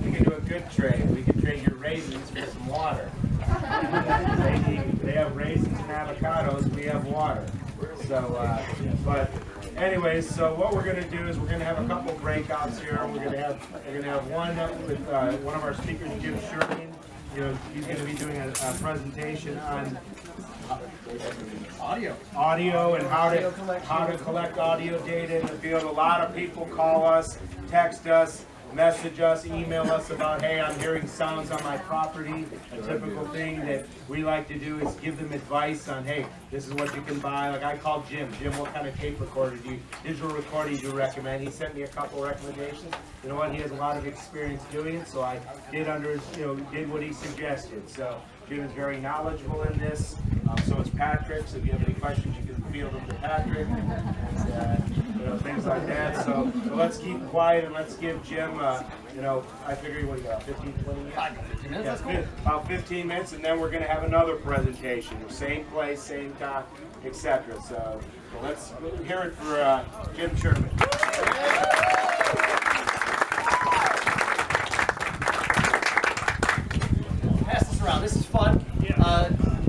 do a good trade. We can trade your raisins for some water. They have raisins and avocados. We have water. So, but anyways, so what we're going to do is we're going to have a couple breakouts here. We're going to have one up with one of our speakers, Jim Sherman. You know, he's going to be doing a presentation on audio and how to collect audio data in the field. A lot of people call us, text us, message us, email us about, hey, I'm hearing sounds on my property. A typical thing that we like to do is give them advice on, hey, this is what you can buy. Like I called Jim. Jim, what kind of tape recorder digital recorder do you recommend? He sent me a couple recommendations. You know what? He has a lot of experience doing it, so I did did what he suggested. So Jim is very knowledgeable in this. So is Patrick. So if you have any questions, you can field them to Patrick. And, things like that. So let's keep quiet and let's give Jim, I figure what do you got, 15, 20 minutes? 15 minutes, Yeah, about 15 minutes, and then we're going to have another presentation. Same place, same time, etc. So let's hear it for Jim Sherman. Pass this around. This is fun.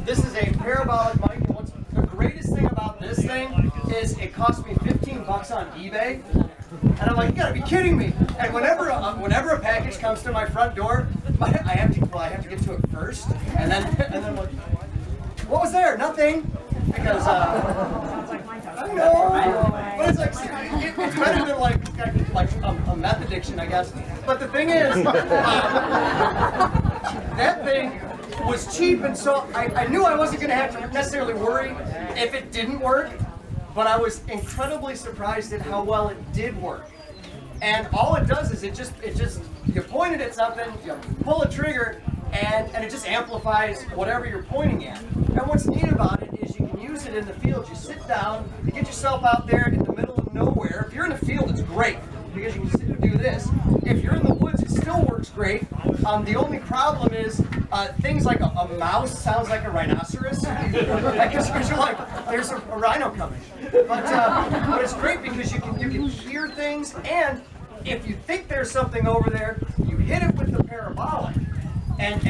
This is a parabolic mic. What's the greatest thing about this thing is it cost me $15 on eBay, and I'm like, you gotta be kidding me! And whenever a package comes to my front door, I have to get to it first, and then like, what was there? Nothing, because I know, but it's like it's better than like a meth addiction, I guess. But the thing is, that thing was cheap, and so I knew I wasn't going to have to necessarily worry if it didn't work, but I was incredibly surprised at how well it did work. And all it does is it just you point it at something, you pull a trigger, and it just amplifies whatever you're pointing at. And what's neat about it is you can use it in the field. You sit down, you get yourself out there in the middle of nowhere. If you're in the field, it's great because you can sit and do this. If you're in the woods, it still works great. The only problem is things like a mouse sounds like a rhinoceros. Because you're like, there's a rhino coming. But it's great because you can hear things, and if you think there's something over there, you hit it with the parabolic, and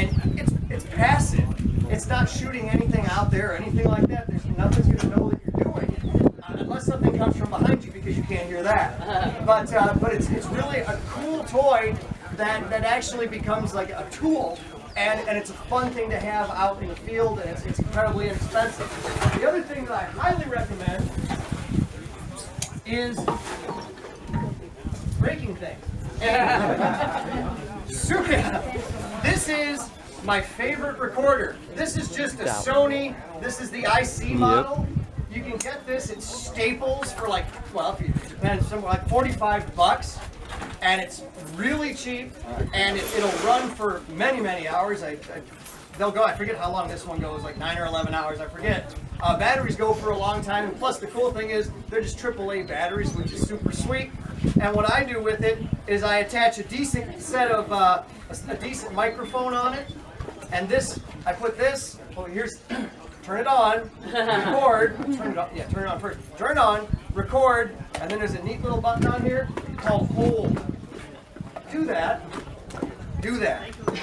it's passive. It's not shooting anything out there or anything like that. There's nothing's going to know that you're doing it, unless something comes from behind you because you can't hear that. But it's really a cool toy that actually becomes like a tool, and it's a fun thing to have out in the field, and it's incredibly inexpensive. The other thing that I highly recommend is breaking things. This is my favorite recorder. This is just a Sony. This is the IC model. You can get this at Staples for like, well, it depends, somewhere like $45. And it's really cheap, and it'll run for many, many hours. They'll go, I forget how long this one goes, like 9 or 11 hours, I forget. Batteries go for a long time, and plus the cool thing is they're just AAA batteries, which is super sweet. And what I do with it is I attach a decent set of, a decent microphone on it, and this, I put this, oh here's, turn it on, record, turn it on, yeah, turn it on first, turn it on, record, and then there's a neat little button on here called hold. Do that,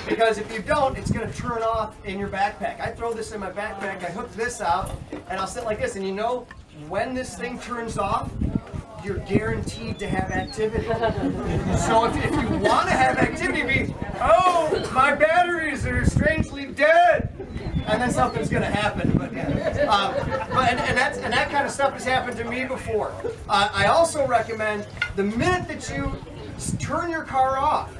because if you don't, it's going to turn off in your backpack. I throw this in my backpack, I hook this out, and I'll sit like this, and you know, when this thing turns off, you're guaranteed to have activity. So if you want to have activity, oh, my batteries are strangely dead, and then something's going to happen. But yeah, and that kind of stuff has happened to me before. I also recommend the minute that you turn your car off,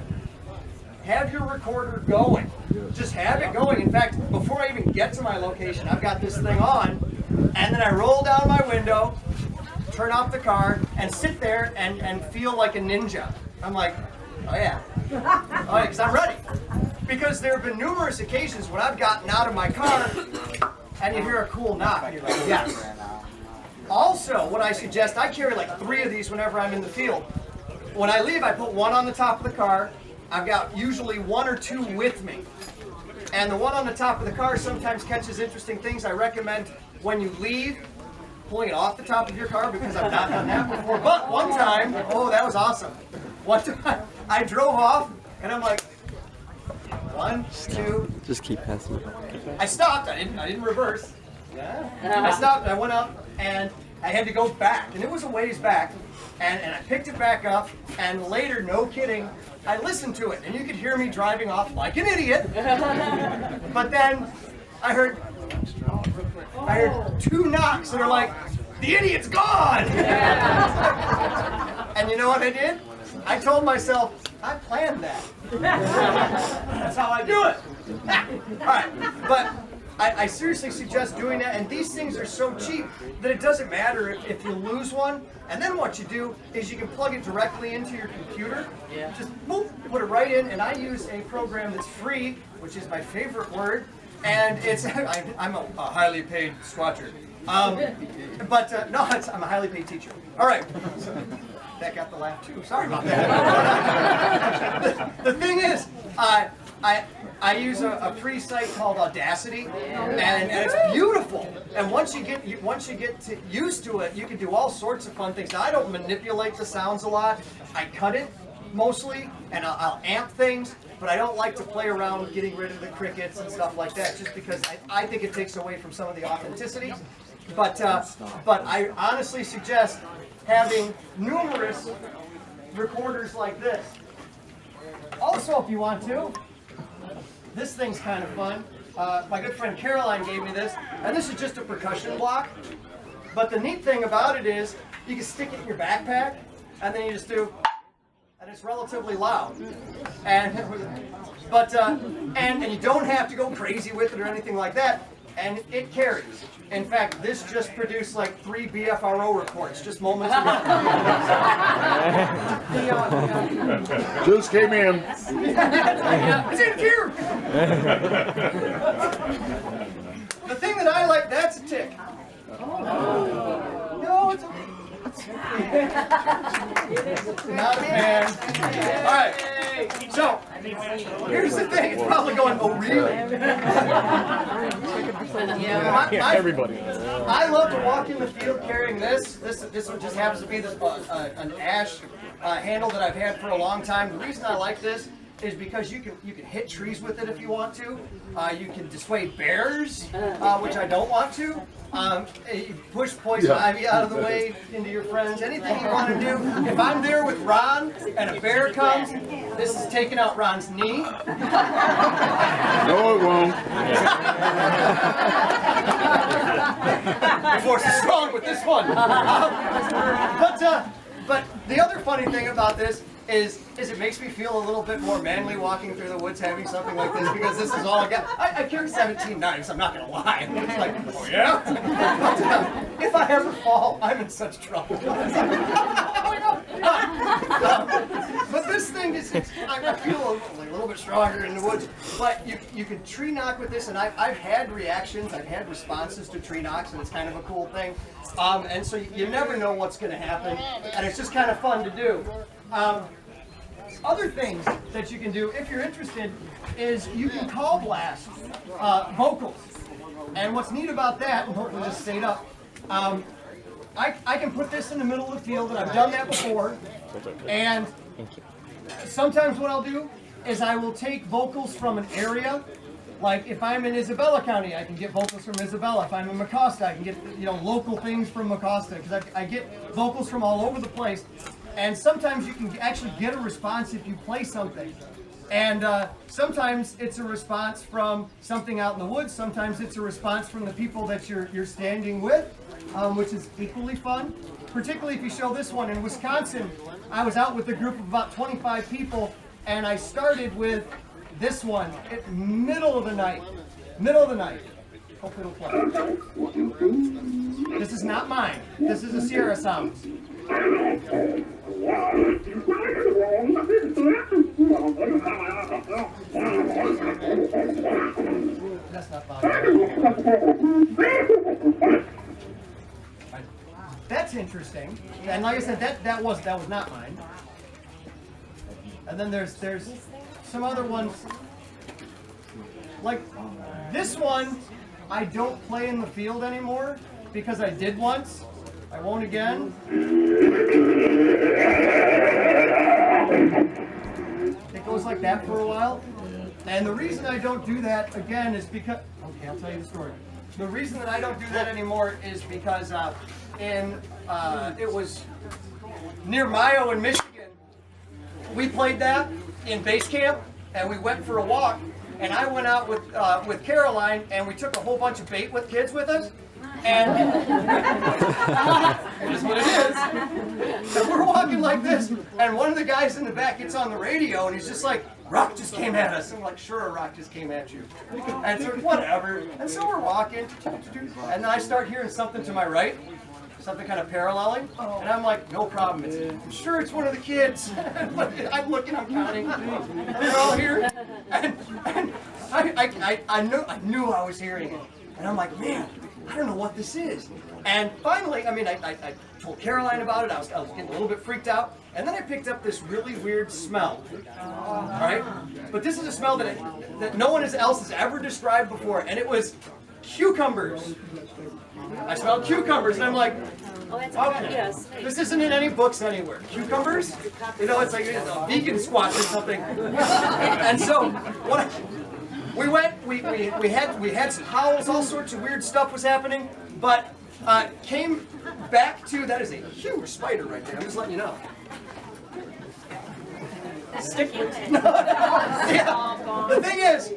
have your recorder going. Just have it going. In fact, before I even get to my location, I've got this thing on, and then I roll down my window, turn off the car, and sit there and feel like a ninja. I'm like, oh yeah, because I'm ready. Because there have been numerous occasions when I've gotten out of my car and you hear a cool knock, and you're like, yes. Also, what I suggest, I carry like 3 of these whenever I'm in the field. When I leave, I put one on the top of the car. I've got usually 1 or 2 with me. And the one on the top of the car sometimes catches interesting things. I recommend when you leave, pulling it off the top of your car, because I've not done that before. But one time, oh, that was awesome. One time, I drove off, And I'm like, 1, 2. Just keep passing it. I stopped. I didn't reverse. I stopped. I went up, and I had to go back, and it was a ways back. And I picked it back up, and later, no kidding, I listened to it, and you could hear me driving off like an idiot. But then I heard 2 knocks that are like, the idiot's gone! And you know what I did? I told myself, I planned that. That's how I do it. All right, but I seriously suggest doing that, and these things are so cheap that it doesn't matter if you lose one. And then what you do is you can plug it directly into your computer. Yeah. Just boop, put it right in, and I use a program that's free, which is my favorite word, and it's I'm a highly paid squatcher. No, I'm a highly paid teacher. All right. So, that got the laugh too. Sorry about that. The thing is, I use a free site called Audacity, and it's beautiful. And once you get used to it, you can do all sorts of fun things. Now, I don't manipulate the sounds a lot. I cut it mostly, and I'll amp things. But I don't like to play around with getting rid of the crickets and stuff like that, just because I think it takes away from some of the authenticity. But I honestly suggest having numerous recorders like this. Also, if you want to, this thing's kind of fun. My good friend Caroline gave me this, and this is just a percussion block. But the neat thing about it is you can stick it in your backpack, and then you just do, and it's relatively loud. And you don't have to go crazy with it or anything like that. And it carries. In fact, this just produced like 3 BFRO reports just moments ago. Just came in. It's in here. The thing that I like, that's a tick. No, it's a... Not a fan. All right. So, here's the thing. It's probably going, oh, really? Everybody. I love to walk in the field carrying this. This one just happens to be an ash handle that I've had for a long time. The reason I like this is because you can hit trees with it if you want to. You can dissuade bears, which I don't want to. You push poison ivy out of the way into your friends. Anything you want to do. If I'm there with Ron and a bear comes, this is taking out Ron's knee. No, it won't. The force is strong with this one. But the other funny thing about this is it makes me feel a little bit more manly walking through the woods having something like this, because this is all I got. I carry 17 knives, I'm not going to lie. It's like, oh yeah? But, if I ever fall, I'm in such trouble. But this thing is, I feel a little bit stronger in the woods. But you can tree knock with this, and I've had reactions, I've had responses to tree knocks, and it's kind of a cool thing. And so you never know what's going to happen, and it's just kind of fun to do. Other things that you can do, if you're interested, is you can call blast vocals. And what's neat about that, and hopefully this stayed up, I can put this in the middle of the field, and I've done that before. And sometimes what I'll do is I will take vocals from an area. Like if I'm in Isabella County, I can get vocals from Isabella. If I'm in Mecosta, I can get local things from Mecosta, because I get vocals from all over the place. And sometimes you can actually get a response if you play something. And sometimes it's a response from something out in the woods. Sometimes it's a response from the people that you're standing with, which is equally fun. Particularly if you show this one. In Wisconsin, I was out with a group of about 25 people, and I started with this one at middle of the night. Middle of the night. Hope it'll play. This is not mine. This is a Sierra Sounds. That's not loud. That's interesting. And like I said, that was not mine. And then there's some other ones. Like this one, I don't play in the field anymore because I did once. I won't again. It goes goes like that for a while. And the reason I don't do that again is because, okay, I'll tell you the story. The reason that I don't do that anymore is because it was near Mayo in Michigan. We played that in base camp, and we went for a walk. And I went out with Caroline, and we took a whole bunch of bait with kids with us. And it is what it is. So we're walking like this, and one of the guys in the back gets on the radio, and he's just like, "Rock just came at us." I'm like, "Sure, a rock just came at you." And so whatever. And so we're walking, and then I start hearing something to my right, something kind of paralleling, and I'm like, "No problem. I'm sure it's one of the kids." I'm looking, I'm counting, and they're all here, and I knew I was hearing it, and I'm like, "Man, I don't know what this is." And finally, I told Caroline about it. I was getting a little bit freaked out. And then I picked up this really weird smell. All right? But this is a smell that no one else has ever described before. And it was cucumbers. I smelled cucumbers. And I'm like, okay, yes. This isn't in any books anywhere. Cucumbers? You know, it's like a vegan squatch or something. And so, we had some howls, all sorts of weird stuff was happening, but came back to, that is a huge spider right there, I'm just letting you know. Sticky. Yeah. The thing is,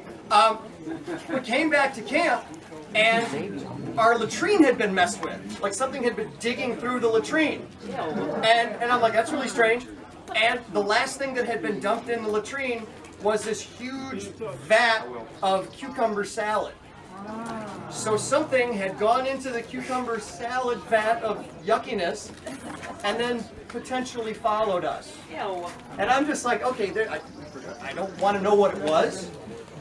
we came back to camp, and our latrine had been messed with. Like something had been digging through the latrine. And I'm like, that's really strange. And the last thing that had been dumped in the latrine was this huge vat of cucumber salad. So something had gone into the cucumber salad vat of yuckiness and then potentially followed us. And I'm just like, okay, I don't want to know what it was,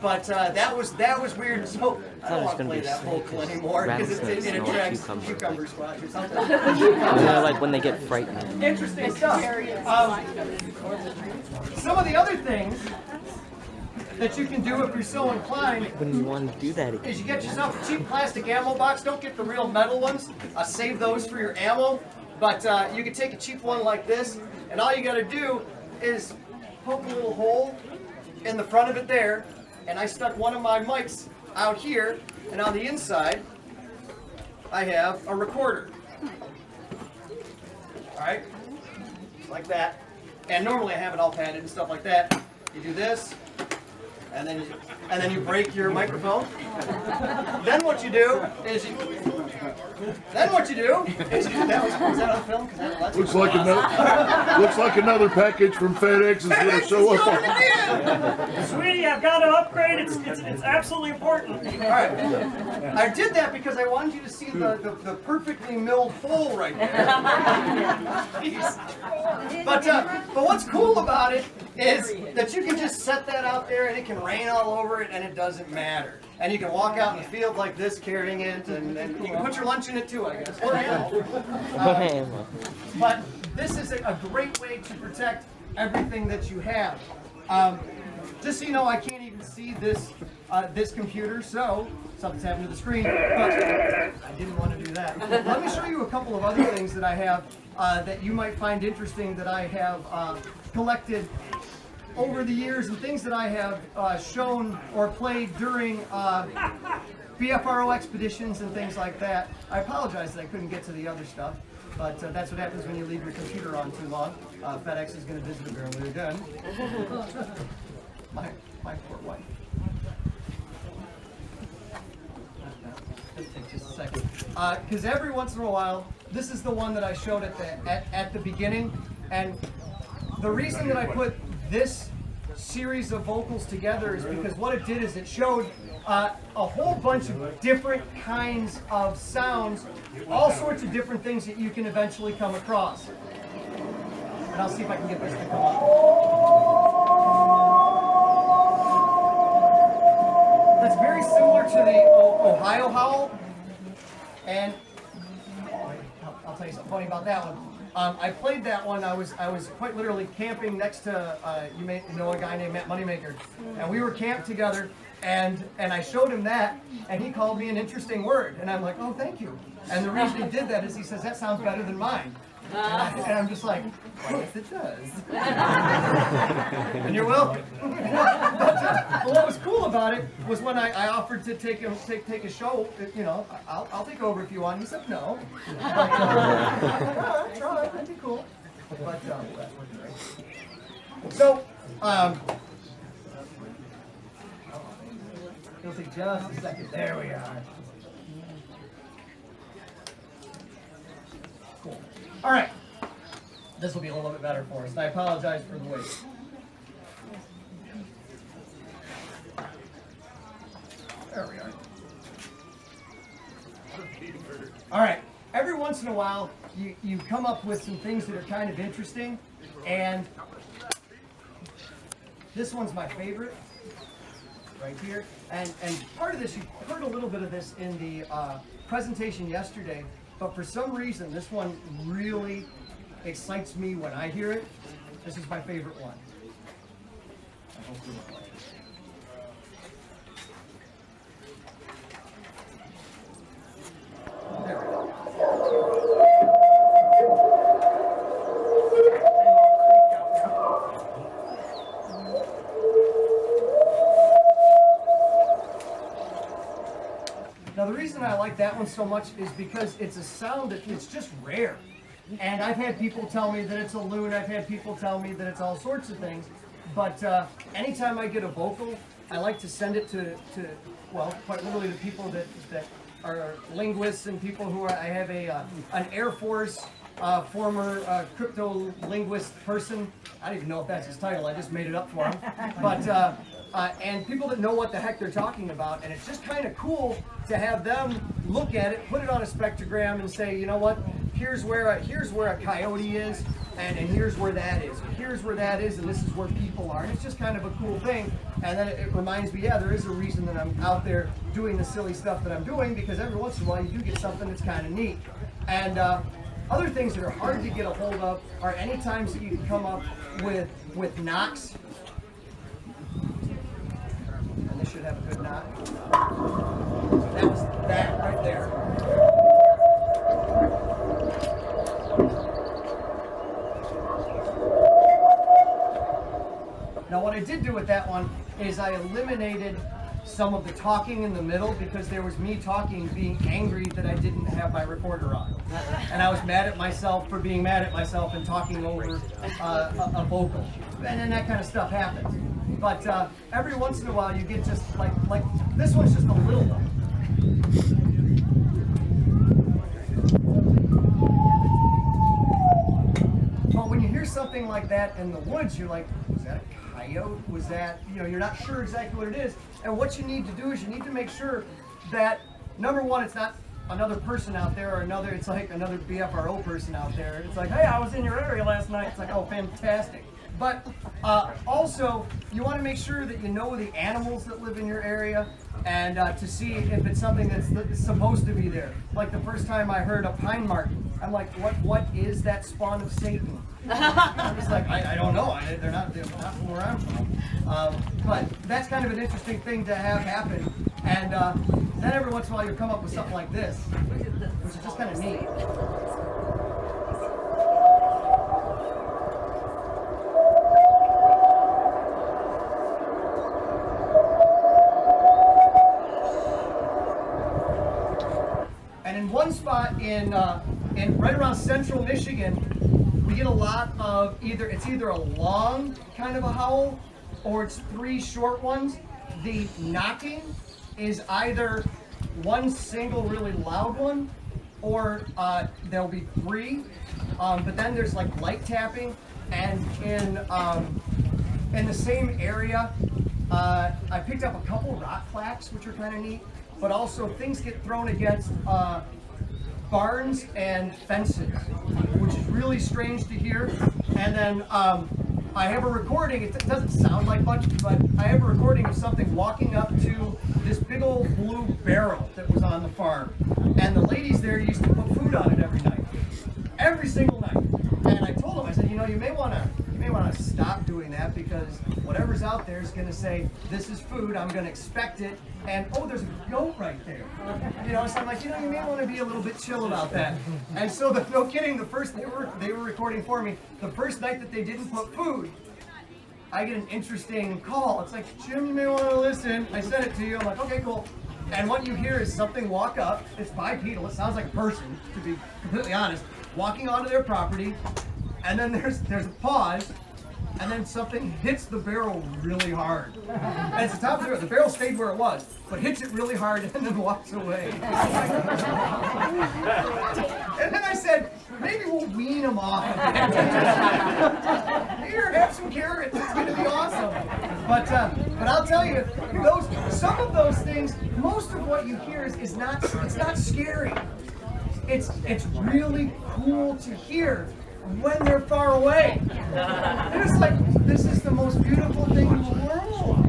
but that was weird. So I don't want to play that vocal anymore because it attracts cucumber squash or something. Like when they get frightened. Interesting stuff. Some of the other things that you can do if you're so inclined When you want to do that again. is you get yourself a cheap plastic ammo box. Don't get the real metal ones. Save those for your ammo. But you can take a cheap one like this, and all you got to do is poke a little hole in the front of it there. And I stuck one of my mics out here, and on the inside, I have a recorder. All right, like that. And normally I have it all padded and stuff like that. You do this. And then you break your microphone. Then what you do is that was on film? Looks like another package from FedEx is going to show up. Sweetie, I've got to upgrade. It's absolutely important. All right. I did that because I wanted you to see the perfectly milled hole right there. But what's cool about it is that you can just set that out there and it can rain all over it and it doesn't matter. And you can walk out in the field like this carrying it, and you can put your lunch in it too, I guess. Or ammo. But this is a great way to protect everything that you have. Just so you know, I can't even see this computer, so something's happened to the screen. But I didn't want to do that. Let me show you a couple of other things that I have that you might find interesting that I have collected over the years, and things that I have shown or played during BFRO expeditions and things like that. I apologize that I couldn't get to the other stuff, but that's what happens when you leave your computer on too long. FedEx is going to visit apparently again. my poor wife. It'll take just a second. Because every once in a while, this is the one that I showed at the beginning, and the reason that I put this series of vocals together is because what it did is it showed a whole bunch of different kinds of sounds, all sorts of different things that you can eventually come across. And I'll see if I can get this to come up. That's very similar to the Ohio howl, and I'll tell you something funny about that one. I played that one. I was quite literally camping next to you may know a guy named Matt Moneymaker, and we were camped together, and I showed him that, and he called me an interesting word, and I'm like, oh, thank you. And the reason he did that is he says that sounds better than mine. And I'm just like, yes, it does. And you're welcome. But what was cool about it was when I offered to take a show, you know, I'll take over if you want. He said no. But, try, that'd be cool. But, so, it'll take just a second. There we are. Cool. All right. This will be a little bit better for us. I apologize for the wait. There we are. All right. Every once in a while, you come up with some things that are kind of interesting, and this one's my favorite, right here. And part of this, you heard a little bit of this in the presentation yesterday, but for some reason, this one really excites me when I hear it. This is my favorite one. I hope you like it. There we go. Now the reason I like that one so much is because it's a sound that it's just rare. And I've had people tell me that it's a loon, I've had people tell me that it's all sorts of things, but anytime I get a vocal, I like to send it to well, quite literally the people that are linguists and people who are, I have an Air Force former crypto linguist person. I don't even know if that's his title, I just made it up for him. But and people that know what the heck they're talking about, and it's just kind of cool to have them look at it, put it on a spectrogram, and say, you know what, here's where a coyote is, and here's where that is. Here's where that is, and this is where people are. And it's just kind of a cool thing. And then it reminds me, yeah, there is a reason that I'm out there doing the silly stuff that I'm doing, because every once in a while you do get something that's kind of neat. And other things that are hard to get a hold of are any times that you can come up with knocks. And this should have a good knock. That was that right there. Now what I did do with that one is I eliminated some of the talking in the middle, because there was me talking, being angry that I didn't have my recorder on. And I was mad at myself for being mad at myself and talking over a vocal. And then that kind of stuff happens. But every once in a while you get just like this one's just a little one. But when you hear something like that in the woods, you're like, was that a coyote? Was that, you know, you're not sure exactly what it is. And what you need to do is you need to make sure that, number one, it's not another person out there, or it's like another BFRO person out there. It's like, hey, I was in your area last night. It's like, oh, fantastic. But also, you want to make sure that you know the animals that live in your area, and to see if it's something that's supposed to be there. Like the first time I heard a pine marten, I'm like, what is that spawn of Satan? I'm just like, I don't know. They're not from where I'm from. But that's kind of an interesting thing to have happen. And then every once in a while you come up with something like this, which is just kind of neat. And in one spot in right around central Michigan, we get a lot of it's either a long kind of a howl, or it's three short ones. The knocking is either one single really loud one, or there'll be three. But then there's like light tapping, and in the same area, I picked up a couple rock clacks, which are kind of neat. But also things get thrown against barns and fences, which is really strange to hear. And then I have a recording, it doesn't sound like much, but I have a recording of something walking up to this big old blue barrel that was on the farm. And the ladies there used to put food on it every night. Every single night. And I told them, I said, you know, you may want to to stop doing that because whatever's out there is going to say, this is food, I'm going to expect it, and oh, there's a goat right there. You know, so I'm like, you know, you may want to be a little bit chill about that. And so, no kidding, the first, they were recording for me, the first night that they didn't put food, I get an interesting call. It's like, Jim, you may want to listen. I sent it to you. I'm like, okay, cool. And what you hear is something walk up. It's bipedal. It sounds like a person, to be completely honest, walking onto their property. And then there's a pause. And then something hits the barrel really hard. And it's the top of the barrel. The barrel stayed where it was, but hits it really hard and then walks away. And then I said, maybe we'll wean them off. Here, have some carrots. It's going to be awesome. But I'll tell you, some of those things, most of what you hear is not scary. It's really cool to hear when they're far away. And it's like, this is the most beautiful thing in the world.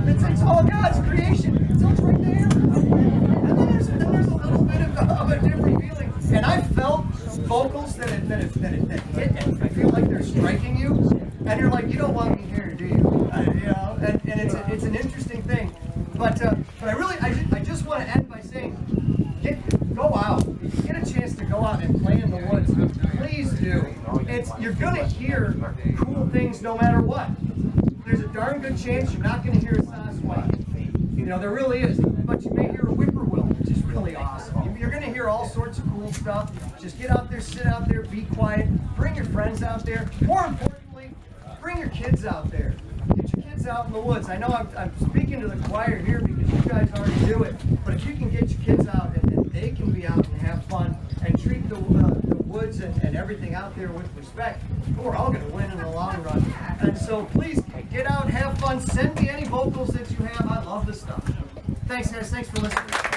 It's all God's creation. It's all right there. And then there's a little bit of a different feeling. And I felt vocals that hit, and I feel like they're striking you. And you're like, you don't want me here, do you? You know, and it's an interesting thing. But I just want to end by saying, go out. If you get a chance to go out and play in the woods, please do. You're gonna hear cool things no matter what. There's a darn good chance you're not gonna hear a Sasquatch. You know, there really is. But you may hear a whippoorwill, which is really awesome. You're gonna hear all sorts of cool stuff. Just get out there, sit out there, be quiet. Bring your friends out there. More importantly, bring your kids out there. Get your kids out in the woods. I know I'm speaking to the choir here because you guys already do it. But if you can get your kids out and they can be out and have fun and treat the woods and everything out there with respect, we're all going to win in the long run. And so please get out, have fun. Send me any vocals that you have. I love this stuff. Thanks, guys. Thanks for listening.